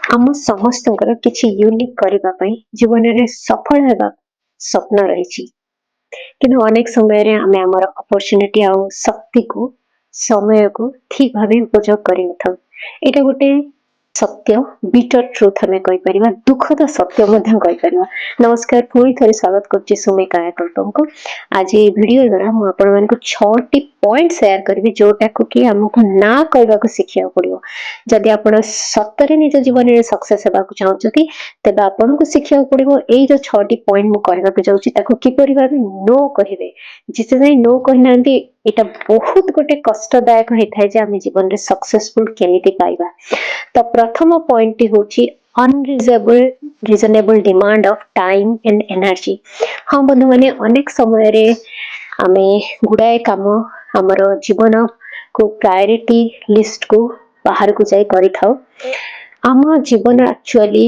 आम समस्तଙ୍କର କିଛି ୟୁନିକ୍ କରିବା ପାଇଁ ଜୀବନରେ ସଫଳ ହେବା ସ୍ୱପ୍ନ ରହିଛି। କିନ୍ତୁ ଅନେକ ସମୟରେ ଆମେ ଆମର ଅପରଚ୍ୟୁନିଟି ଆଉ ଶକ୍ତିକୁ ସମୟକୁ ଠିକ୍ ଭାବେ ଉପଯୋଗ କରିନଥାଉ। ଏଇଟା ଗୋଟେ ସତ୍ୟ ବିଟର ଟ୍ରୁଥ ଆମେ କହିପାରିବା, ଦୁଃଖଦ ସତ୍ୟ ମଧ୍ୟ କହିପାରିବା। ନମସ୍କାର, ପୁଣି ଥରେ ସ୍ୱାଗତ କରୁଛି ସୁମି କାୟାକଳ୍ପଙ୍କୁ। ଆଜି ଏହି ଭିଡିଓ ଦ୍ୱାରା ମୁଁ ଆପଣମାନଙ୍କୁ 6ଟି ପଏଣ୍ଟ ସେୟାର କରିବି ଯୋଉଟାକୁ କି ଆମକୁ ନା କହିବାକୁ ଶିଖିବାକୁ ପଡିବ। ଯଦି ଆପଣ ସତରେ ନିଜ ଜୀବନରେ ସକ୍ସେସ ହେବାକୁ ଚାହୁଁଛନ୍ତି ତେବେ ଆପଣଙ୍କୁ ଶିଖିବାକୁ ପଡିବ ଏଇ ଯୋଉ 6ଟି ପଏଣ୍ଟ ମୁଁ କହିବାକୁ ଯାଉଛି ତାକୁ କିପରି ଭାବେ ନୋ କହିବେ। ଯେତେ ଯାଏ ନୋ କହିନାହାନ୍ତି ଏଇଟା ବହୁତ ଗୋଟେ କଷ୍ଟଦାୟକ ହେଇଥାଏ ଯେ ଆମେ ଜୀବନରେ ସକ୍ସେସଫୁଲ କେମିତି ପାଇବା। ତ ପ୍ରଥମ ପଏଣ୍ଟଟି ହଉଛି unreasonable demand of time and energy। ହଁ ବନ୍ଧୁମାନେ, ଅନେକ ସମୟରେ ଆମେ ଗୁଡାଏ କାମ ଆମର ଜୀବନକୁ ପ୍ରାୟୋରିଟି ଲିଷ୍ଟକୁ ବାହାରକୁ ଯାଇ କରିଥାଉ। ଆମ ଜୀବନ ଆକ୍ଚୁଆଲି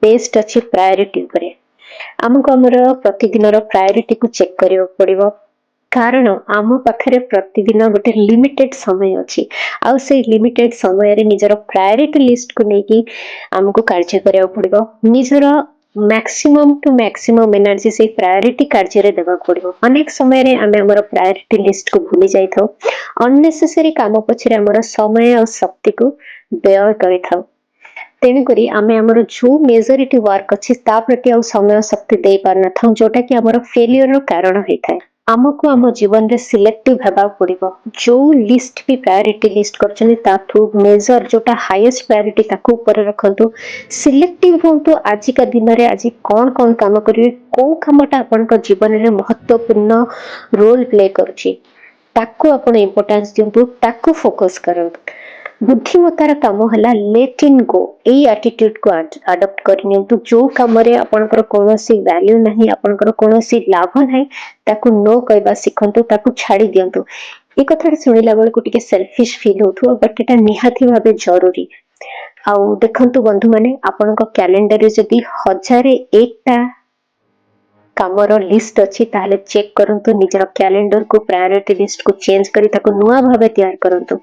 ବେସ୍ଡ ଅଛି ପ୍ରାୟୋରିଟି ଉପରେ। ଆମକୁ ଆମର ପ୍ରତିଦିନର ପ୍ରାୟୋରିଟିକୁ ଚେକ୍ କରିବାକୁ ପଡିବ, କାରଣ ଆମ ପାଖରେ ପ୍ରତିଦିନ ଗୋଟେ ଲିମିଟେଡ ସମୟ ଅଛି। ଆଉ ସେଇ ଲିମିଟେଡ ସମୟରେ ନିଜର ପ୍ରାୟୋରିଟି ଲିଷ୍ଟକୁ ନେଇକି ଆମକୁ କାର୍ଯ୍ୟ କରିବାକୁ ପଡିବ। ନିଜର ମ୍ୟାକ୍ସିମମ୍ ଟୁ ମ୍ୟାକ୍ସିମମ୍ ଏନର୍ଜି ସେଇ ପ୍ରାୟୋରିଟି କାର୍ଯ୍ୟରେ ଦେବାକୁ ପଡିବ। ଅନେକ ସମୟରେ ଆମେ ଆମର ପ୍ରାୟୋରିଟି ଲିଷ୍ଟକୁ ଭୁଲି ଯାଇଥାଉ, ଅନନେସେସାରୀ କାମ ପଛରେ ଆମର ସମୟ ଆଉ ଶକ୍ତିକୁ ବ୍ୟୟ କରିଥାଉ। ତେଣୁକରି ଆମେ ଆମର ଯୋଉ ମେଜରିଟି ୱାର୍କ ଅଛି ତା ପ୍ରତି ଆଉ ସମୟ ଶକ୍ତି ଦେଇ ପାରିନଥାଉ, ଯୋଉଟା କି ଆମର ଫେଲିୟରର କାରଣ ହେଇଥାଏ। ଆମକୁ ଆମ ଜୀବନରେ ସିଲେକ୍ଟିଭ ହେବାକୁ ପଡିବ। ଯୋଉ ଲିଷ୍ଟ ବି ପ୍ରାୟୋରିଟି ଲିଷ୍ଟ କରିଛନ୍ତି ତାଠୁ ମେଜର ଯୋଉଟା ହାଇଏଷ୍ଟ ପ୍ରାୟୋରିଟି ତାକୁ ଉପରେ ରଖନ୍ତୁ। ସିଲେକ୍ଟିଭ ହୁଅନ୍ତୁ। ଆଜିକା ଦିନରେ ଆଜି କଣ କଣ କାମ କରିବେ, କୋଉ କାମଟା ଆପଣଙ୍କ ଜୀବନରେ ମହତ୍ୱପୂର୍ଣ୍ଣ ରୋଲ ପ୍ଲେ କରୁଛି ତାକୁ ଆପଣ ଇମ୍ପୋର୍ଟାନ୍ସ ଦିଅନ୍ତୁ, ତାକୁ ଫୋକସ କରନ୍ତୁ। ବୁଦ୍ଧିମତାର କାମ ହେଲା ଲେଟ୍ ଇନ୍ ଗୋ। ଏଇ ଆଟିଟ୍ୟୁଡକୁ ଆଡପ୍ଟ କରିନିଅନ୍ତୁ। ଯୋଉ କାମରେ ଆପଣଙ୍କର କୌଣସି ଭ୍ୟାଲ୍ୟୁ ନାହିଁ, ଆପଣଙ୍କର କୌଣସି ଲାଭ ନାହିଁ, ତାକୁ ନୋ କହିବା ଶିଖନ୍ତୁ, ତାକୁ ଛାଡି ଦିଅନ୍ତୁ। ଏ କଥାଟା ଶୁଣିଲା ବେଳକୁ ଟିକେ ସେଲଫିଶ ଫିଲ୍ ହଉଥିବ, ବଟ୍ ଏଟା ନିହାତି ଭାବେ ଜରୁରୀ। ଆଉ ଦେଖନ୍ତୁ ବନ୍ଧୁମାନେ, ଆପଣଙ୍କ କ୍ୟାଲେଣ୍ଡରରେ ଯଦି 1001ଟା କାମର ଲିଷ୍ଟ ଅଛି ତାହେଲେ ଚେକ୍ କରନ୍ତୁ ନିଜର କ୍ୟାଲେଣ୍ଡରକୁ, ପ୍ରାୟୋରିଟି ଲିଷ୍ଟକୁ ଚେଞ୍ଜ କରି ତାକୁ ନୂଆ ଭାବେ ତିଆରି କରନ୍ତୁ।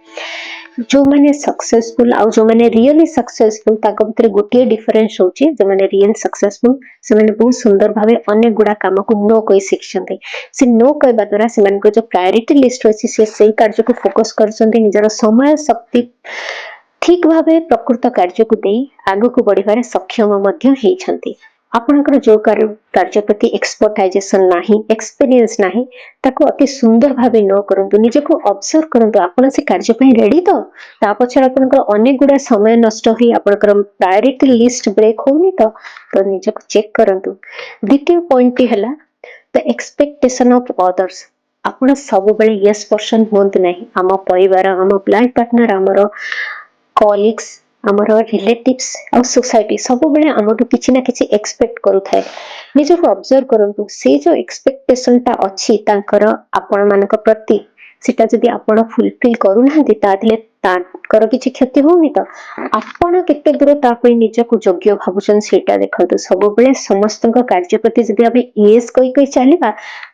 ଯୋଉମାନେ ସକ୍ସେସଫୁଲ ଆଉ ଯୋଉମାନେ ରିଏଲି ସକ୍ସେସଫୁଲ ତାଙ୍କ ଭିତରେ ଗୋଟିଏ ଡିଫରେନ୍ସ ହଉଛି, ଯୋଉମାନେ ରିଏଲ ସକ୍ସେସଫୁଲ ସେମାନେ ବହୁତ ସୁନ୍ଦର ଭାବେ ଅନେକ ଗୁଡା କାମକୁ ନୋ କହି ଶିଖିଛନ୍ତି। ସେ ନୋ କହିବା ଦ୍ୱାରା ସେମାନଙ୍କ ଯୋଉ ପ୍ରାୟୋରିଟି ଲିଷ୍ଟ ଅଛି ସେ ସେଇ କାର୍ଯ୍ୟକୁ ଫୋକସ କରୁଛନ୍ତି, ନିଜର ସମୟ ଶକ୍ତି ଠିକ ଭାବେ ପ୍ରକୃତ କାର୍ଯ୍ୟକୁ ଦେଇ ଆଗକୁ ବଢିବାରେ ସକ୍ଷମ ମଧ୍ୟ ହେଇଛନ୍ତି। ଆପଣଙ୍କର ଯୋଉ କାର୍ଯ୍ୟ ପ୍ରତି ଏକ୍ସପର୍ଟାଇଜେସନ ନାହିଁ, ଏକ୍ସପିରିଏନ୍ସ ନାହିଁ, ତାକୁ ଅତି ସୁନ୍ଦର ଭାବେ ନ କରନ୍ତୁ। ନିଜକୁ ଅବଜର୍ଭ କରନ୍ତୁ, ଆପଣ ସେ କାର୍ଯ୍ୟ ପାଇଁ ରେଡି ତ? ତା ପଛରେ ଆପଣଙ୍କର ଅନେକ ଗୁଡା ସମୟ ନଷ୍ଟ ହୋଇ ଆପଣଙ୍କର ପ୍ରାୟୋରିଟି ଲିଷ୍ଟ ବ୍ରେକ୍ ହଉନି ତ ନିଜକୁ ଚେକ୍ କରନ୍ତୁ। ଦ୍ୱିତୀୟ ପଏଣ୍ଟଟି ହେଲା ଦ ଏକ୍ସପେକ୍ଟେସନ ଅଫ ଅଦର୍ସ। ଆପଣ ସବୁବେଳେ ୟେସ୍ ପର୍ସନ ହୁଅନ୍ତୁ ନାହିଁ। ଆମ ପରିବାର, ଆମ ଲାଇଫ ପାର୍ଟନର, ଆମର କଲିଗ୍ସ, ଆମର ରିଲେଟିଭ୍ସ ଆଉ ସୋସାଇଟି ସବୁବେଳେ ଆମଠୁ କିଛି ନା କିଛି ଏକ୍ସପେକ୍ଟ କରୁଥାଏ। ନିଜକୁ ଅବଜର୍ଭ କରନ୍ତୁ, ସେ ଯୋଉ ଏକ୍ସପେକ୍ଟେସନଟା ଅଛି ତାଙ୍କର ଆପଣ ମାନଙ୍କ ପ୍ରତି, ସେଟା ଯଦି ଆପଣ ଫୁଲଫିଲ କରୁନାହାନ୍ତି ତାହେଲେ ତାଙ୍କର କିଛି କ୍ଷତି ହଉନି ତ? ଆପଣ କେତେ ଦୂର ତା ପାଇଁ ନିଜକୁ ଯୋଗ୍ୟ ଭାବୁଛନ୍ତି ସେଇଟା ଦେଖନ୍ତୁ। ସବୁବେଳେ ସମସ୍ତଙ୍କ କାର୍ଯ୍ୟ ପ୍ରତି ଯଦି ଆମେ ୟେସ୍ କହି କହି ଚାଲିବା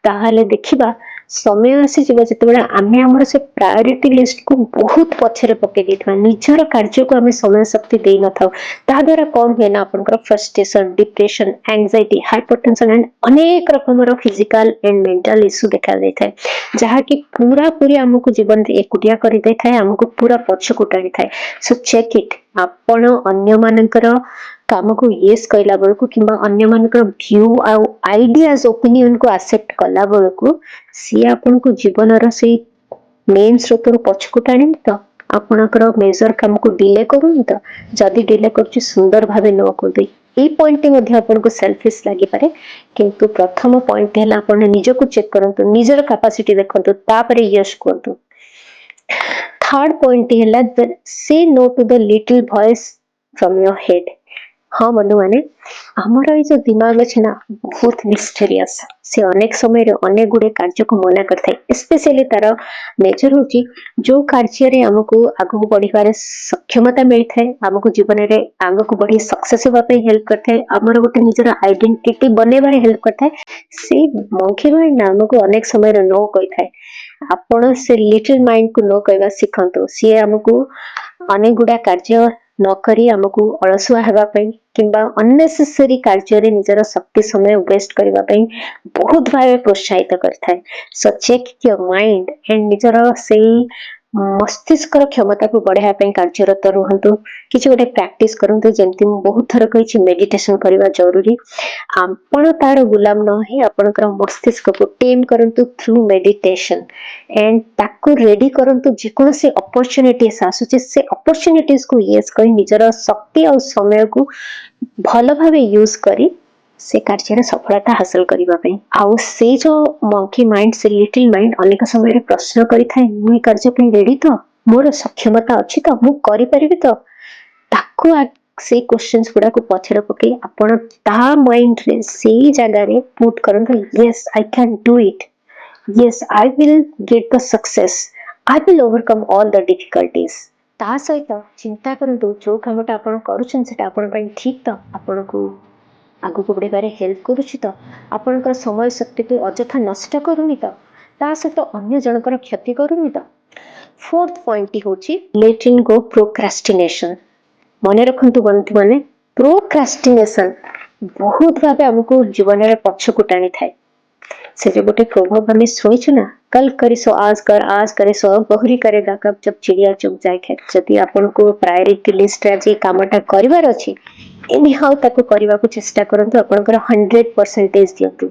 ତାହେଲେ ଦେଖିବା ସମୟ ଆସିଯିବ ଯେତେବେଳେ ଆମେ ଆମର ସେ ପ୍ରାୟୋରିଟି ଲିଷ୍ଟକୁ ବହୁତ ପଛରେ ପକେଇ ଦେଇଥିବା, ନିଜର କାର୍ଯ୍ୟକୁ ଆମେ ସମୟ ଶକ୍ତି ଦେଇନଥାଉ। ତାହା ଦ୍ୱାରା କଣ ହୁଏ ନା ଆପଣଙ୍କର ଫ୍ରଷ୍ଟ୍ରେସନ, ଡିପ୍ରେସନ, ଆଂଜାଇଟି, ହାଇପରଟେନସନ ଆଣ୍ଡ ଅନେକ ରକମର ଫିଜିକାଲ ଆଣ୍ଡ ମେଣ୍ଟାଲ ଇସ୍ୟୁ ଦେଖା ଦେଇଥାଏ, ଯାହାକି ପୁରାପୁରି ଆମକୁ ଜୀବନରେ ଏକୁଟିଆ କରିଦେଇଥାଏ, ଆମକୁ ପୁରା ପଛକୁ ଟାଣିଥାଏ। ସୋ ଚେକ୍ ଇଟ୍। ଆପଣ ଅନ୍ୟମାନଙ୍କର କାମକୁ ୟେସ୍ କହିଲା ବେଳକୁ କିମ୍ବା ଅନ୍ୟମାନଙ୍କର ଭ୍ୟୁ ଆଉ ଆଇଡିଆଜ ଓପିନିଅନକୁ ଆକ୍ସେପ୍ଟ କଲା ବେଳକୁ ସିଏ ଆପଣଙ୍କୁ ଜୀବନର ସେଇ ମେନ୍ ସ୍ରୋତରୁ ପଛକୁ ଟାଣିନି ତ? ଆପଣଙ୍କର ମେଜର କାମକୁ ଡିଲେ କରୁନି ତ? ଯଦି ଡିଲେ କରୁଛି ସୁନ୍ଦର ଭାବେ ନ କରିଦେଇ। ଏଇ ପଏଣ୍ଟଟି ମଧ୍ୟ ଆପଣଙ୍କୁ ସେଲଫିଶ ଲାଗିପାରେ, କିନ୍ତୁ ପ୍ରଥମ ପଏଣ୍ଟ ହେଲା ଆପଣ ନିଜକୁ ଚେକ୍ କରନ୍ତୁ, ନିଜର କାପାସିଟି ଦେଖନ୍ତୁ, ତାପରେ ୟେସ୍ କୁହନ୍ତୁ। ଥାର୍ଡ ପଏଣ୍ଟଟି ହେଲା ସେ no to the little voice from your head. ହଁ ବନ୍ଧୁମାନେ, ଆମର ଏଇ ଯୋଉ ଦିମାଗ ଅଛି ନା ବହୁତ ମିଷ୍ଟେରିୟସ। ସେ ଅନେକ ସମୟରେ ଅନେକ ଗୁଡେ କାର୍ଯ୍ୟକୁ ମନା କରିଥାଏ। ସ୍ପେସିଆଲି ତାର ନେଚର ହଉଛି ଯୋଉ କାର୍ଯ୍ୟରେ ଆମକୁ ଆଗକୁ ବଢିବାରେ ସକ୍ଷମତା ମିଳିଥାଏ, ଆମକୁ ଜୀବନରେ ଆଗକୁ ବଢି ସକ୍ସେସ ହେବା ପାଇଁ ହେଲ୍ପ କରିଥାଏ, ଆମର ଗୋଟେ ନିଜର ଆଇଡେଣ୍ଟିଟି ବନେଇବାରେ ହେଲ୍ପ କରିଥାଏ, ସେଇ ମଙ୍କି ମାଇଣ୍ଡ ଆମକୁ ଅନେକ ସମୟରେ ନୋ କହିଥାଏ। ଆପଣ ସେ ଲିଟଲ ମାଇଣ୍ଡକୁ ନୋ କହିବା ଶିଖନ୍ତୁ। ସିଏ ଆମକୁ ଅନେକ ଗୁଡା କାର୍ଯ୍ୟ नकरी आमको अलसुआ हेबापई किंबा अननेसेसरी कार्य निजर शक्ति समय वेस्ट करने बहुत भाव प्रोत्साहित करता है। So check your mind and निजर से मस्तिष्क क्षमता को बढ़ाई कार्यरत रुहतु किसी गोटे प्रैक्टिस करंतु जेमती मु बहुत थर कही मेडिटेशन करवा जरूरी आपण तार गुलाम न ही आपनकर मस्तिष्क को टेम करंतु थ्रू मेडिटेशन एंड ताको रेडी करंतु जेकोसी अपॉर्चुनिटीज आसुचे से अपॉर्चुनिटीज को यस करी निजर शक्ति और समय को भल भावे यूज करी से कार्य सफलता हासिल करने आउ से जो मंकी माइंड से लिटिल माइंड अनेक समय प्रश्न करि थाए मु कार्य रेडी तो मोर सक्षमता अच्छी तो मु करि परिबि तो ताको से क्वेश्चंस गुडा को पछरे पके आपण ता माइंड रे से जगह रे पुट करंतु yes I can do it yes I will get the success I will overcome all the difficulties ता सहित चिंता करंतु जो कामटा आपण करूछन सेटा आपण पई ठीक तो आपण को आगु को बढ़े हेल्प करुच्ची तो आपणकर समय शक्ति को अजथा नष्ट करूनी तो ता सहित अन्य जनकर क्षति करूनी तो फोर्थ पॉइंट होची लेटिंग गो प्रोक्रास्टिनेशन मन रखंतु बंधु माने प्रोक्रास्टिनेशन बहुत भावे हमको जीवन में पछकु टाणी थाए से जो गोटे प्रभाव हमें सुनिछु ना कल करे सो आज करे सो बहुरी करेगा कब जब चिड़िया चुग जाए खेत जदि आपन को प्रायोरिटी लिस्ट रे जे कामटा करिवार अछि एनी हाउ ताको करबा को चेष्टा करंतु आपनकर 100% दियंतु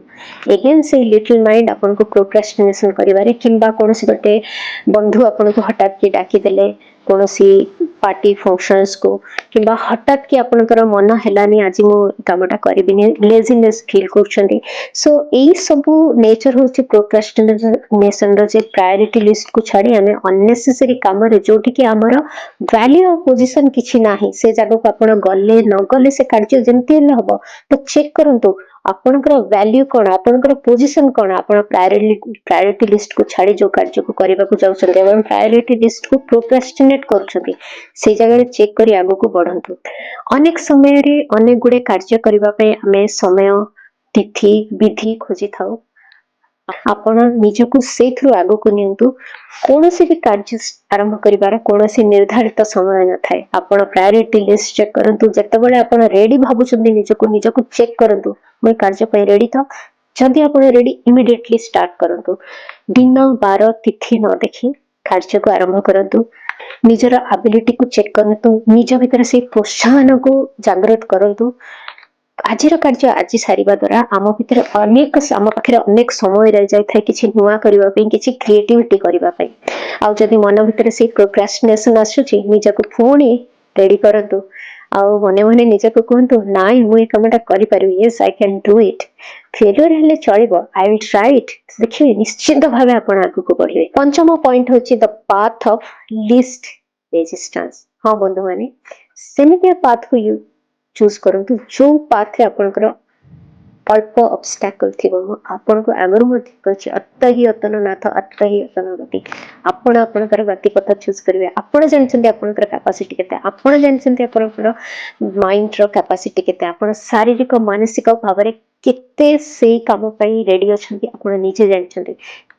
अगेन से लिटिल माइंड आपन को प्रोक्रास्टिनेशन करिवारे किंबा कोनसी गोटे बंधु आपन को हठात के डाकी देले कोनसी पार्टी फंक्शंस को किंबा हठात के आपनकर मन हेलानी आज मो कामटा करबिनी लेजीनेस फील करछंती सो एई सब नेचर होची प्रोक्रास्टिनेशन रो जे प्रायोरिटी लिस्ट को छाडी हमें अननेसेसरी काम रे जोटी कि हमर वैल्यू और पोजीशन किछि नाही से जगह को आपण गले न गले से कार्य जेमती हेले हबो तो चेक करंतु आपनकर वैल्यू कोन आपनकर पोजीशन कोन आपण प्रायोरिटी लिस्ट को छाडी जो कार्य को करबा को जाउछन एवं प्रायोरिटी लिस्ट को प्रोक्रास्टिनेट करछथि से जगह रे चेक करी आगो को बढ़ंतु अनेक समय रे अनेक गुडे कार्य करबा पे हमें समय तिथि विधि खोजी थाउ आपण निजको सेथरु आगो को नियंतु कोनोसी भी कार्य आरंभ करिवार कोनोसी निर्धारित समय न थाए आपण प्रायोरिटी लिस्ट चेक करंतु जतबेले आपण रेडी भाबुचंदी निजको चेक करंतु मैं कार्य पे रेडी था जदि आपण रेडी इमिडिएटली स्टार्ट करंतु दिन बार तिथि न देखि कार्य को आरंभ करंतु निजर एबिलिटी को चेक करंतु निज भीतर से प्रोत्साहन को जागृत करंतु आज कार्य आज सारिबा द्वारा आम भीतर अनेक आम पाखे अनेक समय रह जाए किसी नुआ करने किसी क्रिएटिविटी करने आउ जदि मन भीतर से प्रोक्रास्टिनेशन आसुची निजको पुणी रेडी करंतु आउ मने मने निजको कहंतु नाइ मु ए कामटा करि परिबि yes I can do it failure हेले चलिबो आई विल ट्राई इट देखिए निश्चित भावे आपण आगु को बढ़िबे पंचम पॉइंट होची the path of least resistance हां बंधु माने सेमितिया पाथ को यू चूज करंतु जो पाथ रे आपनकर अल्प ऑब्स्टैकल थिबो आपन को आगर मत कछि अत्तहि अतन नाथ अत्तहि अतन गति आपण आपनकर गति पथ चूज करिवे आपण जानछन्ते आपनकर कैपेसिटी केते आपण जानछन्ते आपनकर माइंड रो कैपेसिटी केते आपण शारीरिक मानसिक भावरे केते से काम पई रेडी अछन्ती आपण नीचे जानछन्ते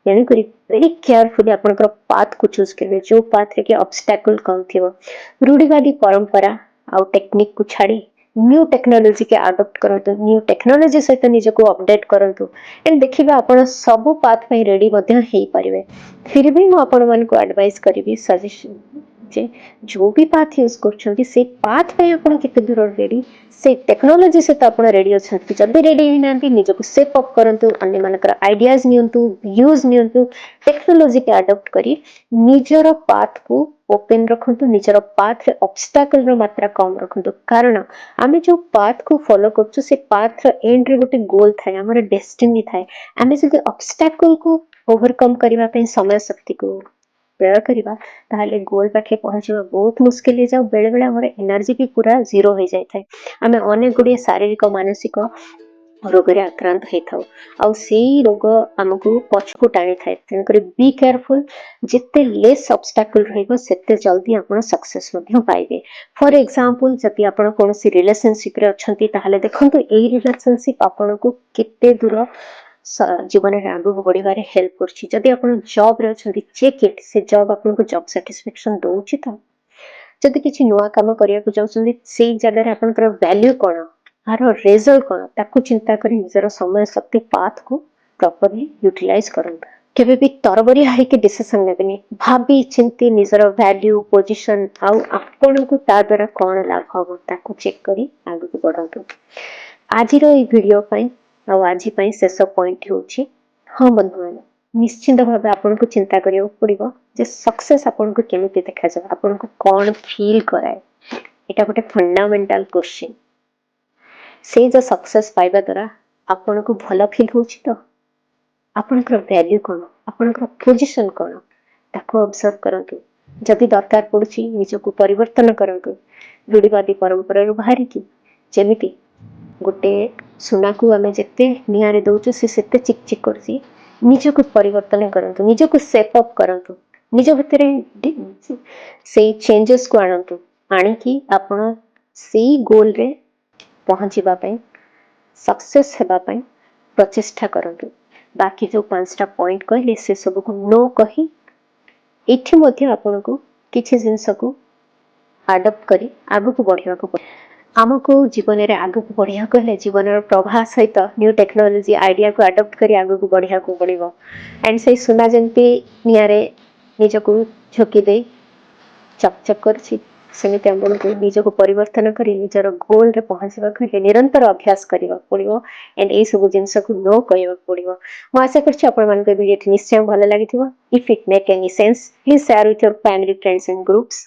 यानी करी वेरी केयरफुली आपनकर पाथ को चूज करिवे जो पाथ रे के ऑब्स्टैकल कम थिबो रूढ़िवादी परंपरा आउ टेक्निक को छाड़ी न्यू टेक्नोलॉजी के अडॉप्ट करंतु न्यू टेक्नोलॉजी सहित निजको अपडेट करंतु एंड देखिबा आपण सब पाथ पई रेडी मध्ये हेई परिबे फिर भी मु आपण मन को एडवाइस करिवि सजेशन जे जो भी पाथ यूज करछन्ती से पाथ पई आपण केते दूर रेडी से टेक्नोलॉजी से तो आपण रेडी अछन्ती जदी रेडी हिनांती निजको सेप अप करंतु अन्य मानकर आइडियाज नियंतु व्यूज नियंतु टेक्नोलॉजी के अडॉप्ट करी निजर पाथ को ओपन रखंतु निजर पाथ रे ऑब्स्टैकल रो मात्रा कम रखंतु कारण आमे जो पाथ को फॉलो करछु से पाथ रो एंड रे गोटे गोल थाए हमर डेस्टिनी थाए आमे जदी ऑब्स्टैकल को ओवरकम करिवा पे समय शक्ति को प्रयोग करिवा ताले गोल पाखे पहुंचवा बहुत मुश्किल हो जाऊ बेले बेले हमर एनर्जी भी पूरा जीरो हो जाय थाए आमे अनेक गुडी शारीरिक मानसिक रोग रे आक्रांत हे थाउ आउ सेही रोग हमकु पछकु टाणी थाए तेनकरी बी केयरफुल जिते लेस ऑब्स्टैकल रहइबो सेते जल्दी आपण सक्सेस मध्ये पाइबे फॉर एग्जांपल जति आपण कोनसी रिलेशनशिप रे अछंती ताहाले देखंतु एई रिलेशनशिप आपण को केते दूर जीवन रे आगु बढ़िबारे हेल्प करछि जदि आपण जॉब रे अछंती चेक इट से जॉब आपण को जॉब सैटिस्फैक्शन दोउछि त जदि किसी नुआ काम करने चाहते से जगह आपंकर वैल्यू कौन यार रिजल्ट कौन ताकू चिंता कर निजर समय शक्ति पाथ को प्रॉपर्ली यूटिलाइज करंतु केबे भी तरबरी हाइके डिसीजन नेबेनी भाबी चिंती निजर वैल्यू पोजीशन आउ आपन को ता द्वारा कौन लाभ हो ताकू चेक करी आगे को बढ़ंतु आजिर ए वीडियो पई आउ आजि पई शेष पॉइंट होची हां बंधु माने निश्चित भाव आपन को चिंता करियो पड़िबो जे सक्सेस आपन को केमिति देखा जाय आपन को कौन फील कराए एटा गोटे फंडामेंटल क्वेश्चन से जो सक्सेस पाइबा द्वारा आपन को भलो फील होची तो आपनकर वैल्यू कौन आपनकर पोजीशन कौन ताको ऑब्जर्व करंतु जदि दरकार पड़ुची निजको परिवर्तन करंतु रूढ़िवादी परंपरा बाहरी की जेमिति गोटे सुना को आमे जेते नियारे दउछु से सेते चिक चिक करसी निजको परिवर्तन करंतु निजको सेप अप करंतु निज भितरे से चेंजेस को आनंतु आनी की आपण से गोल रे पहुंचीबा पई सक्सेस हेबा पई प्रचेष्टा करंतु बाकी जो 5टा पॉइंट कहले से सब को नो कही एठी मध्ये आपण को किछि जिंस को अडॉप्ट करी आगु को बढ़िया को आमको जीवन रे आगु को बढ़िया कहले जीवन प्रवाह सहित न्यू टेक्नोलॉजी आइडिया को अडॉप्ट करी आगु को बढ़िया को पड़िबो एंड से सुना जंती नियारे निजको झोकी दे चकचक करछि सेमिति हमन को निजको परिवर्तन करी निजर गोल रे पहुंचबा के निरंतर अभ्यास करिबा पड़िबो एंड ए सब जिंस को नो कहबा पड़िबो म आशा करछि आपण मन के वीडियो निश्चय भलो लागिथिबो if it make any sense please share with your family friends and groups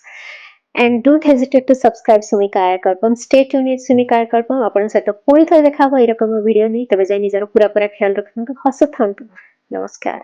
and don't hesitate to subscribe Sumika Ayakarbam. Stay tuned with Sumika Ayakarbam. आपण सहित पुणी थरे देखा एरकम वीडियो नहीं तबे जाय निजर पूरा पूरा ख्याल रखना हसत थांतु नमस्कार।